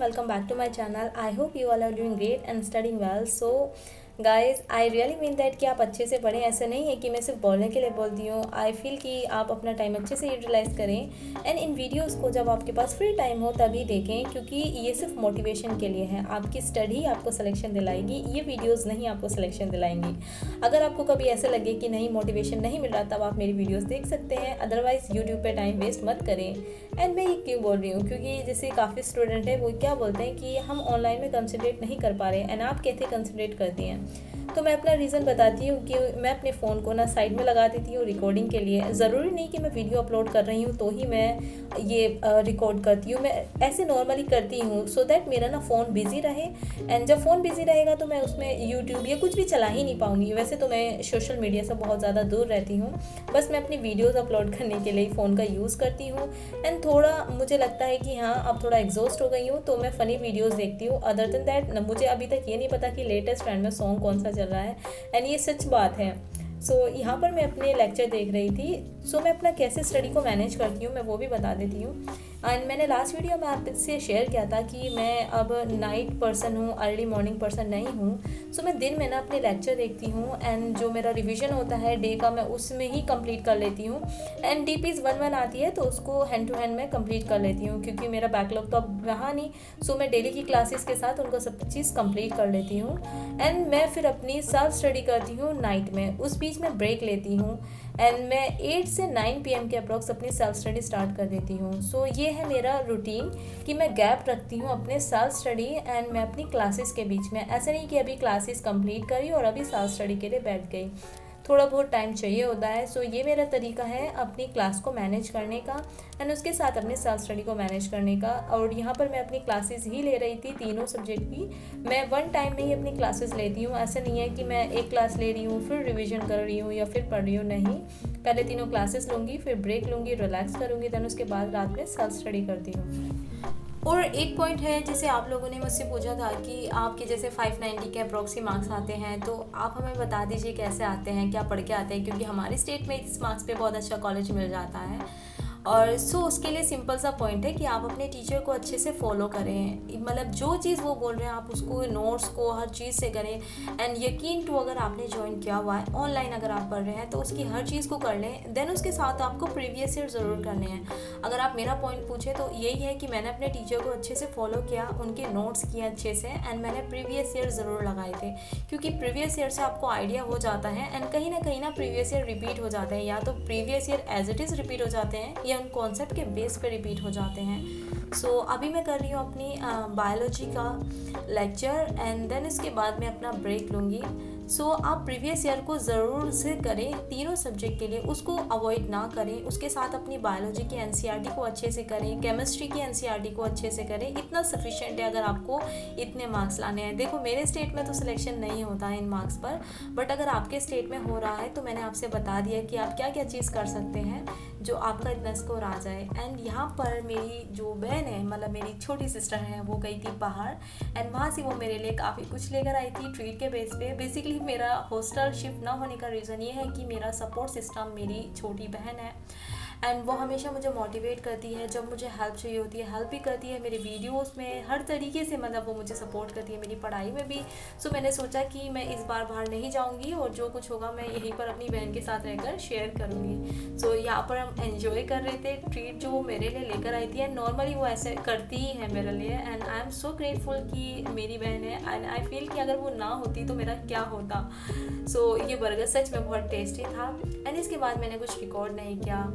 welcome back to my channel. I hope you all are doing great and studying well. So guys I really mean that कि आप अच्छे से पढ़ें. ऐसा नहीं है कि मैं सिर्फ बोलने के लिए बोलती हूँ. आई फील कि आप अपना टाइम अच्छे से यूटिलाइज़ करें एंड इन वीडियोस को जब आपके पास फ्री टाइम हो तभी देखें, क्योंकि ये सिर्फ मोटिवेशन के लिए है. आपकी स्टडी आपको सिलेक्शन दिलाएगी, ये वीडियोस नहीं आपको सिलेक्शन दिलाएंगी. अगर आपको कभी ऐसे लगे कि नहीं मोटिवेशन नहीं मिल रहा तब आप मेरी वीडियोस देख सकते हैं, अदरवाइज़ यूट्यूब पे टाइम वेस्ट मत करें. एंड मैं ये क्यों बोल रही हूँ, क्योंकि जैसे काफ़ी स्टूडेंट है वो क्या बोलते हैं कि हम ऑनलाइन में कंसंट्रेट नहीं कर पा रहे एंड आप कैसे कंसंट्रेट करती हैं. तो मैं अपना रीज़न बताती हूँ कि मैं अपने फ़ोन को ना साइड में लगा देती हूँ रिकॉर्डिंग के लिए. ज़रूरी नहीं कि मैं वीडियो अपलोड कर रही हूँ तो ही मैं ये रिकॉर्ड करती हूँ. मैं ऐसे नॉर्मली करती हूँ सो दैट मेरा ना फ़ोन बिज़ी रहे. एंड जब फ़ोन बिज़ी रहेगा तो मैं उसमें यूट्यूब या कुछ भी चला ही नहीं पाऊँगी. वैसे तो मैं सोशल मीडिया से बहुत ज़्यादा दूर रहती हूँ, बस मैं अपनी वीडियोज़ अपलोड करने के लिए फ़ोन का यूज़ करती हूँ. एंड थोड़ा मुझे लगता है कि हाँ अब थोड़ा एग्जॉस्ट हो गई हूँ तो मैं फ़नी वीडियोज़ देखती हूँ. अदर देन दैट मुझे अभी तक ये नहीं पता कि लेटेस्ट ट्रेंड में सॉन्ग कौन सा चल रहा है. एंड ये सच बात है. सो यहाँ पर मैं अपने लेक्चर देख रही थी. सो मैं अपना कैसे स्टडी को मैनेज करती हूँ मैं वो भी बता देती हूँ. एंड मैंने लास्ट वीडियो में आपसे शेयर किया था कि मैं अब नाइट पर्सन हूँ, अर्ली मॉर्निंग पर्सन नहीं हूँ. सो मैं दिन में ना अपने लेक्चर देखती हूँ एंड जो मेरा रिवीजन होता है डे का मैं उसमें ही कंप्लीट कर लेती हूँ. एंड DPs 1-1 आती है तो उसको हैंड टू हैंड में कंप्लीट कर लेती हूँ, क्योंकि मेरा बैकलॉग तो अब रहा नहीं. सो मैं डेली की क्लासेस के साथ उनको सब चीज़ कंप्लीट कर लेती हूँ. एंड मैं फिर अपनी सेल्फ स्टडी करती हूँ नाइट में. उस बीच में ब्रेक लेती हूँ एंड मैं 8 से 9 PM के अप्रॉक्स अपनी सेल्फ स्टडी स्टार्ट कर देती हूँ. सो ये है मेरा रूटीन कि मैं गैप रखती हूँ अपने सेल्फ स्टडी एंड मैं अपनी क्लासेस के बीच में. ऐसा नहीं कि अभी क्लासेस कंप्लीट करी और अभी सेल्फ स्टडी के लिए बैठ गई, थोड़ा बहुत टाइम चाहिए होता है. सो ये मेरा तरीका है अपनी क्लास को मैनेज करने का एंड उसके साथ अपने सेल्फ स्टडी को मैनेज करने का. और यहाँ पर मैं अपनी क्लासेस ही ले रही थी तीनों सब्जेक्ट की. मैं वन टाइम में ही अपनी क्लासेस लेती हूँ. ऐसा नहीं है कि मैं एक क्लास ले रही हूँ फिर रिवीजन कर रही हूँ या फिर पढ़ रही हूँ. नहीं, पहले तीनों क्लासेस लूँगी, फिर ब्रेक लूँगी, रिलैक्स करूँगी, देन उसके बाद रात में सेल्फ स्टडी करती हूँ. और एक पॉइंट है, जैसे आप लोगों ने मुझसे पूछा था कि आपके जैसे 590 के अप्रॉक्सी मार्क्स आते हैं तो आप हमें बता दीजिए कैसे आते हैं, क्या पढ़ के आते हैं, क्योंकि हमारे स्टेट में इस मार्क्स पे बहुत अच्छा कॉलेज मिल जाता है. और सो उसके लिए सिंपल सा पॉइंट है कि आप अपने टीचर को अच्छे से फॉलो करें. मतलब जो चीज़ वो बोल रहे हैं आप उसको नोट्स को हर चीज़ से करें. एंड यकीन टू अगर आपने ज्वाइन किया हुआ है ऑनलाइन, अगर आप पढ़ रहे हैं तो उसकी हर चीज़ को कर लें. देन उसके साथ आपको प्रीवियस ईयर ज़रूर करने हैं. अगर आप मेरा पॉइंट पूछे तो यही है कि मैंने अपने टीचर को अच्छे से फॉलो किया, उनके नोट्स किए अच्छे से एंड मैंने प्रीवियस ईयर ज़रूर लगाए थे, क्योंकि प्रीवियस ईयर से आपको आइडिया हो जाता है. एंड कहीं ना प्रीवियस ईयर रिपीट हो जाते हैं, या तो previous year as it is repeat हो जाते हैं या उन कॉन्सेप्ट के बेस पे रिपीट हो जाते हैं. सो अभी मैं कर रही हूँ अपनी बायोलॉजी का लेक्चर एंड देन इसके बाद मैं अपना ब्रेक लूँगी. सो आप प्रीवियस ईयर को ज़रूर से करें तीनों सब्जेक्ट के लिए, उसको अवॉइड ना करें. उसके साथ अपनी बायोलॉजी की NCERT को अच्छे से करें, केमिस्ट्री की NCERT को अच्छे से करें. इतना सफिशिएंट है अगर आपको इतने मार्क्स लाने हैं. देखो मेरे स्टेट में तो सिलेक्शन नहीं होता है इन मार्क्स पर, बट अगर आपके स्टेट में हो रहा है तो मैंने आपसे बता दिया कि आप क्या क्या चीज़ कर सकते हैं जो आपका इतना स्कोर आ जाए. एंड यहाँ पर मेरी जो बहन है, मतलब मेरी छोटी सिस्टर है, वो गई थी बाहर एंड वहाँ से वो मेरे लिए काफ़ी कुछ लेकर आई थी ट्रीट के बेस पे. बेसिकली मेरा हॉस्टल शिफ्ट ना होने का रीज़न ये है कि मेरा सपोर्ट सिस्टम मेरी छोटी बहन है एंड वो हमेशा मुझे मोटिवेट करती है. जब मुझे हेल्प चाहिए होती है हेल्प भी करती है, मेरे वीडियोस में हर तरीके से, मतलब वो मुझे सपोर्ट करती है, मेरी पढ़ाई में भी. सो मैंने सोचा कि मैं इस बार बाहर नहीं जाऊंगी और जो कुछ होगा मैं यहीं पर अपनी बहन के साथ रहकर शेयर करूंगी. सो यहाँ पर हम एंजॉय कर रहे थे ट्रीट जो वो मेरे लिए लेकर आई थी. एंड नॉर्मली वो ऐसे करती ही है मेरे लिए and I am so grateful कि मेरी बहन है. एंड आई फील कि अगर वो ना होती तो मेरा क्या होता. सो ये बर्गर सच में बहुत टेस्टी था. एंड इसके बाद मैंने कुछ रिकॉर्ड नहीं किया.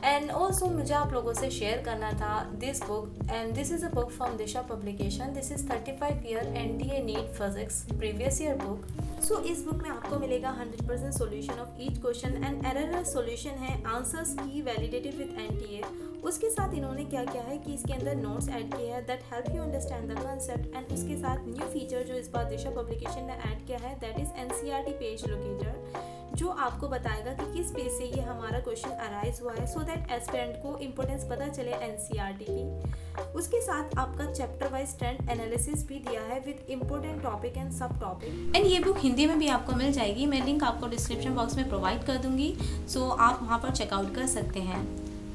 एंड ऑल्सो मुझे आप लोगों से शेयर करना था this book, and this is a book from Disha publication. This is 35 year NTA NEET physics previous year book. So इस बुक में आपको मिलेगा 100% solution of each question and error solution है, आंसर्स की वैलिडेटेड विद NTA. उसके साथ इन्होंने क्या किया है कि इसके अंदर नोट्स ऐड किए हैं that help you understand the concept. And उसके साथ न्यू फीचर जो इस बार दिशा पब्लिकेशन ने ऐड किया है that is NCERT page locator, जो आपको बताएगा कि किस पेज से ये हमारा क्वेश्चन अराइज हुआ है, सो दैट एस्पिरेंट को इंपॉर्टेंस पता चले NCERT की. उसके साथ आपका चैप्टर वाइज ट्रेंड एनालिसिस भी दिया है विद इंपॉर्टेंट टॉपिक एंड सब टॉपिक. एंड ये बुक हिंदी में भी आपको मिल जाएगी, मैं लिंक आपको डिस्क्रिप्शन बॉक्स में प्रोवाइड कर दूंगी. सो आप वहाँ पर चेकआउट कर सकते हैं.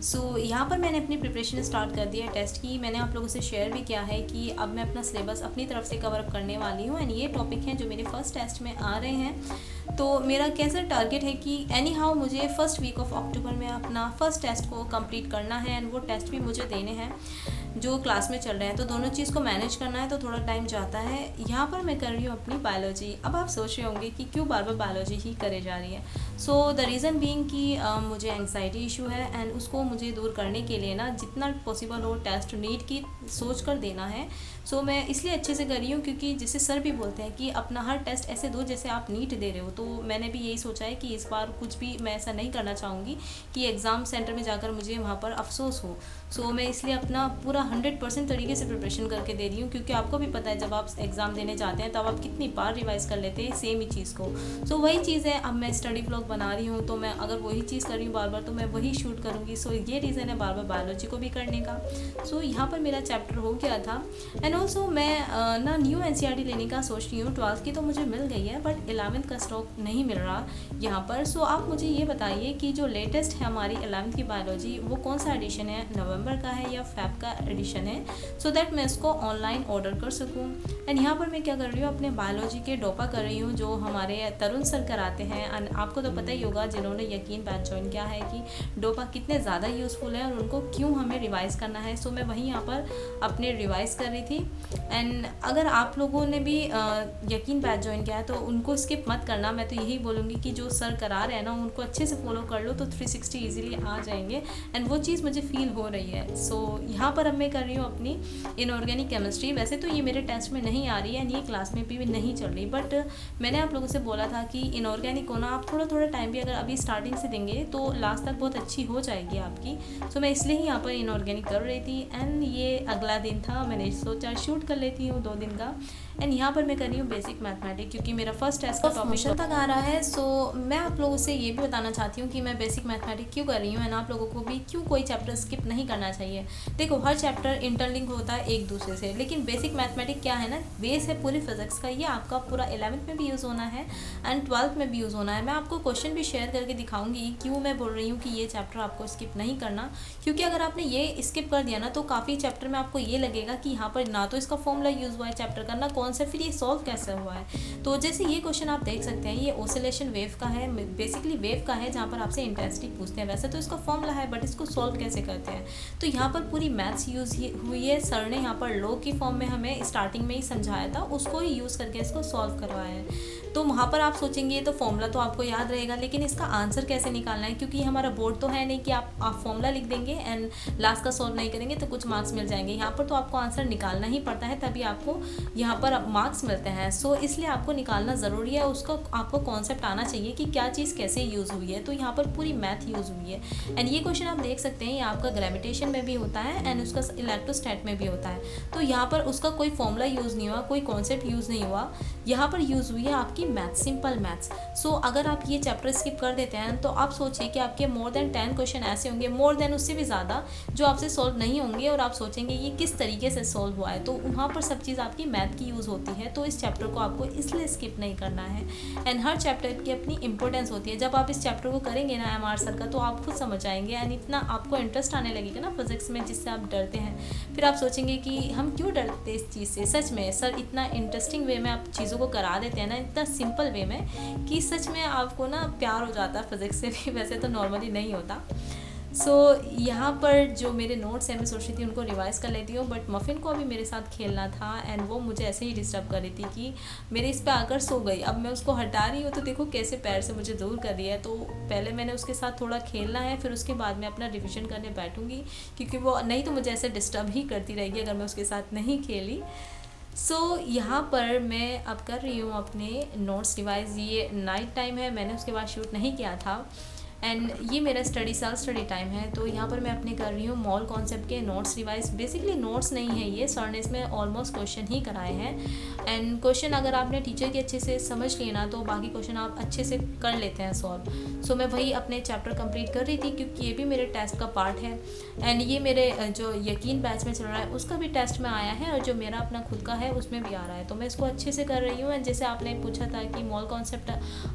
यहाँ पर मैंने अपनी प्रिपरेशन स्टार्ट कर दी है टेस्ट की। मैंने आप लोगों से शेयर भी किया है कि अब मैं अपना सिलेबस अपनी तरफ से कवर अप करने वाली हूँ, एंड ये टॉपिक हैं जो मेरे फर्स्ट टेस्ट में आ रहे हैं। तो मेरा कैसा टारगेट है कि एनी हाउ मुझे फर्स्ट वीक ऑफ अक्टूबर में अपना फर्स्ट टेस्ट को कंप्लीट करना है, एंड वो टेस्ट भी मुझे देने हैं जो क्लास में चल रहे हैं। तो दोनों चीज़ को मैनेज करना है, तो थोड़ा टाइम जाता है। यहाँ पर मैं कर रही हूँ अपनी बायोलॉजी। अब आप सोच रहे होंगे कि क्यों बार बार बायोलॉजी ही करे जा रही है। सो द रीज़न बीइंग कि मुझे एंग्जाइटी इशू है, एंड उसको मुझे दूर करने के लिए ना जितना पॉसिबल हो टेस्ट नीट की सोच कर देना है। सो मैं इसलिए अच्छे से कर रही हूँ क्योंकि जैसे सर भी बोलते हैं कि अपना हर टेस्ट ऐसे दो जैसे आप नीट दे रहे हो। तो मैंने भी यही सोचा है कि इस बार कुछ भी मैं ऐसा नहीं करना चाहूँगी कि एग्ज़ाम सेंटर में जाकर मुझे वहाँ पर अफसोस हो। सो मैं इसलिए अपना पूरा 100% तरीके से प्रिपरेशन करके दे रही हूँ, क्योंकि आपको भी पता है जब आप एग्ज़ाम देने जाते हैं तब आप कितनी बार रिवाइज कर लेते हैं सेम ही चीज़ को। सो वही चीज़ है, अब मैं स्टडी ब्लॉग बना रही हूँ तो मैं अगर वही चीज़ कर रही हूँ बार बार तो मैं वही शूट करूँगी। सो ये रीज़न है बार बार बायोलॉजी को भी करने का। सो यहाँ पर मेरा चैप्टर हो गया था। एंड ऑल्सो मैं ना न्यू NCERT लेने का सोच रही हूँ। 12th की तो मुझे मिल गई है, बट 11th का स्टॉक नहीं मिल रहा यहाँ पर। सो आप मुझे ये बताइए कि जो लेटेस्ट है हमारी 11th की बायोलॉजी वो कौन सा एडिशन है, नवंबर का है या फ़ेब का एडिशन है, सो दैट मैं इसको ऑनलाइन ऑर्डर कर सकूँ। एंड यहाँ पर मैं क्या कर रही हूँ, अपने बायोलॉजी के डोपा कर रही हूँ जो हमारे तरुण सर कराते हैं। एंड आपको तो पता ही होगा जिन्होंने यकीन बैच ज्वाइन किया है कि डोपा कितने ज़्यादा यूज़फुल है और उनको क्यों हमें रिवाइज़ करना है। सो मैं वहीं यहाँ पर अपने रिवाइज़ कर रही थी। एंड अगर आप लोगों ने भी यकीन बैच ज्वाइन किया है तो उनको स्किप मत करना। मैं तो यही बोलूँगी कि जो सर करा रहे हैं ना उनको अच्छे से फॉलो कर लो तो 360 ईजिली आ जाएंगे, एंड वो चीज़ मुझे फील हो रही है। सो यहाँ पर अब मैं कर रही हूँ अपनी इनऑर्गेनिक केमिस्ट्री। वैसे तो ये मेरे टेस्ट में नहीं आ रही है एंड ये क्लास में भी नहीं चल रही, बट मैंने आप लोगों से बोला था कि इनऑर्गेनिक होना आप थोड़ा थोड़ा टाइम भी अगर अभी स्टार्टिंग से देंगे तो लास्ट तक बहुत अच्छी हो जाएगी आपकी। सो मैं इसलिए ही यहाँ पर इनऑर्गेनिक कर रही थी। एंड ये अगला दिन था, मैंने सोचा शूट कर लेती हूँ 2 दिन का। एंड यहाँ पर मैं कर रही हूँ बेसिक मैथमेटिक्स क्योंकि मेरा फर्स्ट टेस्ट का टॉपिक तक आ रहा है। सो मैं आप लोगों से ये भी बताना चाहती हूँ कि मैं बेसिक मैथमेटिक्स क्यों कर रही हूँ, एंड आप लोगों को भी क्यों कोई चैप्टर स्किप नहीं करना चाहिए। देखो हर चैप्टर इंटरलिंक होता है एक दूसरे से, लेकिन बेसिक मैथमेटिक्स क्या है ना, बेस है पूरी फिजिक्स का। ये आपका पूरा 11th में भी यूज़ होना है एंड 12th में भी यूज़ होना है। मैं आपको क्वेश्चन भी शेयर करके दिखाऊंगी क्यों मैं बोल रही हूँ कि ये चैप्टर आपको स्किप नहीं करना, क्योंकि अगर आपने ये स्किप कर दिया ना तो काफ़ी चैप्टर में आपको ये लगेगा कि यहाँ पर ना तो इसका फॉर्मूला यूज़ हुआ है चैप्टर का, ना कॉन्सेप्ट, फिर ये सॉल्व कैसे हुआ है। तो जैसे ये क्वेश्चन आप देख सकते हैं, ये ऑसिलेशन वेव का है, बेसिकली वेव का है, जहाँ पर आपसे इंटेंसिटी पूछते हैं। वैसे तो इसका फॉर्मूला है बट इसको सॉल्व कैसे करते हैं, तो यहाँ पर पूरी मैथ्स यूज़ हुई है। सर ने यहाँ पर लॉ की फॉर्म में हमें स्टार्टिंग में ही समझाया था, उसको ही यूज़ करके इसको सॉल्व करवाया है। तो वहाँ पर आप सोचेंगे ये तो फॉर्मूला तो आपको याद रहेगा, लेकिन इसका आंसर कैसे निकालना है, क्योंकि हमारा बोर्ड तो है नहीं कि आप फॉर्मूला लिख देंगे एंड लास्ट का सॉल्व नहीं करेंगे तो कुछ मार्क्स मिल जाएंगे। यहाँ पर तो आपको आंसर निकालना ही पड़ता है, तभी आपको यहाँ पर मार्क्स मिलते हैं। सो इसलिए आपको निकालना ज़रूरी है, उसका आपको कॉन्सेप्ट आना चाहिए कि क्या चीज़ कैसे यूज़ हुई है। तो यहाँ पर पूरी मैथ यूज़ हुई है। एंड ये क्वेश्चन आप देख सकते हैं, ये आपका ग्रेविटेशन में भी होता है एंड उसका इलेक्ट्रोस्टैट में भी होता है। तो यहाँ पर उसका कोई फॉर्मूला यूज़ नहीं हुआ, कोई कॉन्सेप्ट यूज़ नहीं हुआ, यहाँ पर यूज़ हुई है आपकी मैथ्स, सिंपल मैथ्स। सो अगर आप ये चैप्टर स्किप कर देते हैं तो आप सोचिए कि आपके मोर देन 10 क्वेश्चन ऐसे होंगे, मोर देन उससे भी ज़्यादा, जो आपसे सॉल्व नहीं होंगे और आप सोचेंगे ये किस तरीके से सॉल्व हुआ है। तो वहाँ पर सब चीज़ आपकी मैथ की यूज़ होती है। तो इस चैप्टर को आपको इसलिए स्किप नहीं करना है। एंड हर चैप्टर की अपनी इंपॉर्टेंस होती है। जब आप इस चैप्टर को करेंगे ना MR सर का, तो आप खुद समझ आएंगे एंड इतना आपको इंटरेस्ट आने लगेगा ना फिजिक्स में, जिससे आप डरते हैं। फिर आप सोचेंगे कि हम क्यों डरते इस चीज़ से। सच में सर इतना इंटरेस्टिंग वे में आप चीज़ों को करा देते हैं ना, इतना सिंपल वे में, कि सच में आपको ना प्यार हो जाता है फिज़िक्स से भी। वैसे तो नॉर्मली नहीं होता। सो यहाँ पर जो मेरे नोट्स हैं मैं सोच रही थी उनको रिवाइज़ कर लेती हूँ, बट मफ़िन को अभी मेरे साथ खेलना था एंड वो मुझे ऐसे ही डिस्टर्ब कर रही थी कि मेरे इस पे आकर सो गई। अब मैं उसको हटा रही हूँ तो देखो कैसे पैर से मुझे दूर कर रही है। तो पहले मैंने उसके साथ थोड़ा खेलना है, फिर उसके बाद मैं अपना रिविज़न करने बैठूँगी, क्योंकि वो नहीं तो मुझे ऐसे डिस्टर्ब ही करती रहेगी अगर मैं उसके साथ नहीं खेली। सो यहाँ पर मैं अब कर रही हूँ अपने नोट्स रिवाइज़। ये नाइट टाइम है, मैंने उसके बाद शूट नहीं किया था एंड ये मेरा सेल्फ स्टडी टाइम है। तो यहाँ पर मैं अपने कर रही हूँ मॉल कॉन्सेप्ट के नोट्स रिवाइज। बेसिकली नोट्स नहीं है ये, सर ने इसमें ऑलमोस्ट क्वेश्चन ही कराए हैं एंड क्वेश्चन अगर आपने टीचर के अच्छे से समझ लिए ना तो बाकी क्वेश्चन आप अच्छे से कर लेते हैं सॉल्व। सो मैं वही अपने चैप्टर कंप्लीट कर रही थी, क्योंकि ये भी मेरे टेस्ट का पार्ट है एंड ये मेरे जो यकीन बैच में चल रहा है उसका भी टेस्ट में आया है और जो मेरा अपना खुद का है उसमें भी आ रहा है। तो मैं इसको अच्छे से कर रही हूँ। एंड जैसे आपने पूछा था कि मॉल कॉन्सेप्ट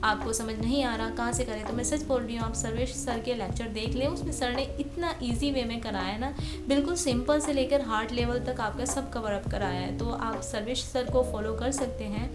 आपको समझ नहीं आ रहा कहाँ से करें, तो मैं सच बोल रही हूँ, आप सर्वेश सर के लेक्चर देख लें, उसमें सर ने इतना ईजी वे में कराया है ना, बिल्कुल सिंपल से लेकर हार्ड लेवल तक आपका सब कवर अप कराया है। तो आप सर्वेश सर को फॉलो कर सकते हैं।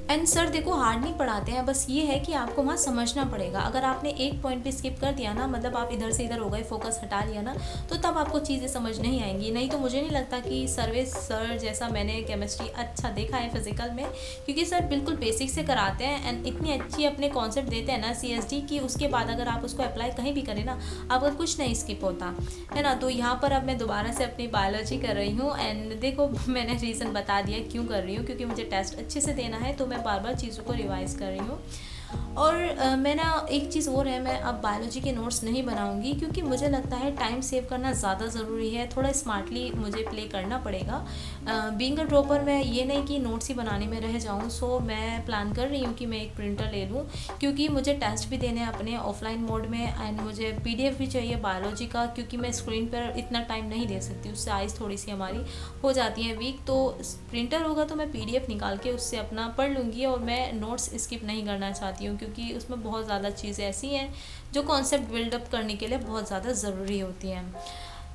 एंड सर देखो हार्ड नहीं पढ़ाते हैं, बस ये है कि आपको वहाँ समझना पड़ेगा। अगर आपने एक पॉइंट भी स्किप कर दिया ना, मतलब आप इधर से इधर हो गए, फोकस हटा लिया ना, तो तब आपको चीज़ें समझ नहीं आएंगी। नहीं तो मुझे नहीं लगता कि सर्वेश सर जैसा मैंने केमिस्ट्री अच्छा देखा है फिजिकल में, क्योंकि सर बिल्कुल बेसिक से कराते हैं एंड इतनी अच्छी अपने कॉन्सेप्ट देते हैं ना CSD की, उसके बाद अगर आप उसको अप्लाई कहीं भी करें ना, आपका कुछ नहीं स्किप होता है ना। तो यहाँ पर अब मैं दोबारा से अपनी बायोलॉजी कर रही हूँ एंड देखो मैंने रीज़न बता दिया क्यों कर रही हूँ, क्योंकि मुझे टेस्ट अच्छे से देना है, तो मैं बार बार चीज़ों को रिवाइज कर रही हूँ। और मैं ना एक चीज़ और है, मैं अब बायोलॉजी के नोट्स नहीं बनाऊंगी, क्योंकि मुझे लगता है टाइम सेव करना ज़्यादा ज़रूरी है, थोड़ा स्मार्टली मुझे प्ले करना पड़ेगा। बीइंग अ ड्रॉपर मैं ये नहीं कि नोट्स ही बनाने में रह जाऊँ। सो मैं प्लान कर रही हूँ कि मैं एक प्रिंटर ले लूँ, क्योंकि मुझे टेस्ट भी देने हैं अपने ऑफलाइन मोड में एंड मुझे PDF भी चाहिए बायोलॉजी का, क्योंकि मैं स्क्रीन पर इतना टाइम नहीं दे सकती, उससे आइज़ थोड़ी सी हमारी हो जाती हैं वीक। तो प्रिंटर होगा तो मैं PDF निकाल के उससे अपना पढ़ लूँगी, और मैं नोट्स स्किप नहीं करना चाहती हूँ, क्योंकि उसमें बहुत ज़्यादा चीज़ें ऐसी हैं जो कॉन्सेप्ट बिल्डअप करने के लिए बहुत ज़्यादा ज़रूरी होती हैं।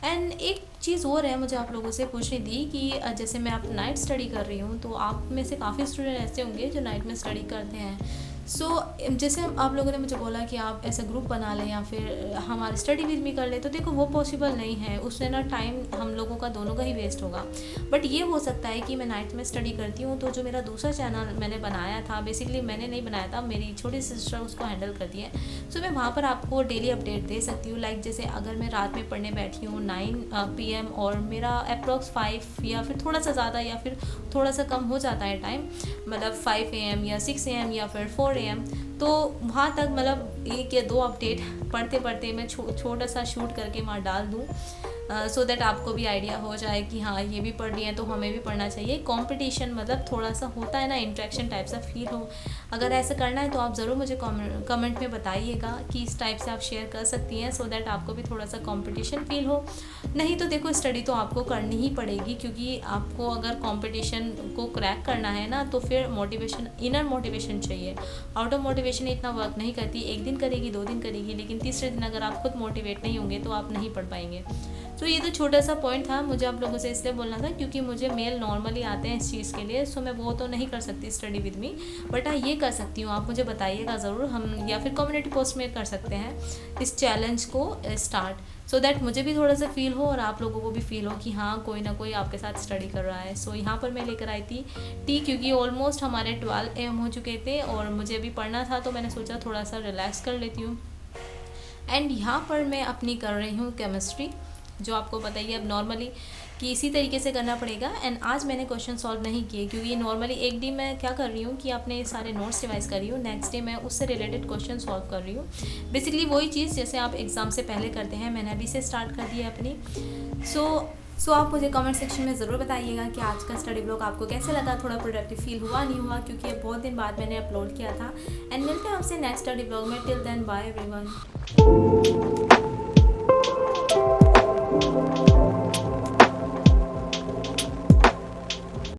एंड एक चीज़ और है मुझे आप लोगों से पूछनी थी कि जैसे मैं आप नाइट स्टडी कर रही हूँ, तो आप में से काफ़ी स्टूडेंट ऐसे होंगे जो नाइट में स्टडी करते हैं। सो जैसे आप लोगों ने मुझे बोला कि आप ऐसा ग्रुप बना लें या फिर हमारे स्टडी विद मी कर ले, तो देखो वो पॉसिबल नहीं है, उससे ना टाइम हम लोगों का दोनों का ही वेस्ट होगा। बट ये हो सकता है कि मैं नाइट में स्टडी करती हूँ, तो जो मेरा दूसरा चैनल मैंने बनाया था, बेसिकली मैंने नहीं बनाया था, मेरी छोटी सिस्टर उसको हैंडल करती है। सो मैं वहाँ पर आपको डेली अपडेट दे सकती हूँ। लाइक जैसे अगर मैं रात में पढ़ने बैठी हूँ 9 PM और मेरा अप्रॉक्स 5 या फिर थोड़ा सा ज़्यादा या फिर थोड़ा सा कम हो जाता है टाइम, मतलब 5 AM या 6 AM या फिर 4 AM, तो वहाँ तक मतलब 1 या 2 अपडेट पढ़ते पढ़ते मैं छोटा सा शूट करके वहाँ डाल दूँ, सो दैट आपको भी आइडिया हो जाए कि हाँ ये भी पढ़ रही है तो हमें भी पढ़ना चाहिए। कंपटीशन मतलब थोड़ा सा होता है ना, इंट्रैक्शन टाइप सा फील हो। अगर ऐसा करना है तो आप ज़रूर मुझे कमेंट में बताइएगा कि इस टाइप से आप शेयर कर सकती हैं, सो दैट आपको भी थोड़ा सा कंपटीशन फील हो। नहीं तो देखो स्टडी तो आपको करनी ही पड़ेगी, क्योंकि आपको अगर कंपटीशन को क्रैक करना है ना, तो फिर मोटिवेशन, इनर मोटिवेशन चाहिए। आउट ऑफ मोटिवेशन इतना वर्क नहीं करती, एक दिन करेगी 2 दिन करेगी, लेकिन तीसरे दिन अगर आप खुद मोटिवेट नहीं होंगे तो आप नहीं पढ़ पाएंगे। तो ये तो छोटा सा पॉइंट था, मुझे आप लोगों से इसलिए बोलना था क्योंकि मुझे मेल नॉर्मली आते हैं इस चीज़ के लिए। सो मैं वो तो नहीं कर सकती स्टडी विद मी, बट हाँ ये कर सकती हूँ। आप मुझे बताइएगा ज़रूर, हम या फिर कम्युनिटी पोस्ट में कर सकते हैं इस चैलेंज को स्टार्ट, सो दैट मुझे भी थोड़ा सा फील हो और आप लोगों को भी फील हो कि हाँ कोई ना कोई आपके साथ स्टडी कर रहा है। सो यहाँ पर मैं लेकर आई थी टी, क्योंकि ऑलमोस्ट हमारे 12 AM हो चुके थे और मुझे अभी पढ़ना था, तो मैंने सोचा थोड़ा सा रिलैक्स कर लेती हूँ। एंड यहाँ पर मैं अपनी कर रही हूँ केमिस्ट्री, जो आपको बताइए अब नॉर्मली कि इसी तरीके से करना पड़ेगा। एंड आज मैंने क्वेश्चन सॉल्व नहीं किए, क्योंकि नॉर्मली एक दिन मैं क्या कर रही हूँ कि अपने सारे नोट्स रिवाइज कर रही हूँ, नेक्स्ट डे मैं उससे रिलेटेड क्वेश्चन सॉल्व कर रही हूँ। बेसिकली वही चीज़ जैसे आप एग्ज़ाम से पहले करते हैं, मैंने अभी से स्टार्ट कर दी है अपनी। सो आप मुझे कमेंट सेक्शन में ज़रूर बताइएगा कि आज का स्टडी ब्लॉग आपको कैसे लगा, थोड़ा प्रोडक्टिव फील हुआ नहीं हुआ, क्योंकि ये बहुत दिन बाद मैंने अपलोड किया था। एंड मिलते हैं आपसे नेक्स्ट स्टडी ब्लॉग में। Till then bye everyone.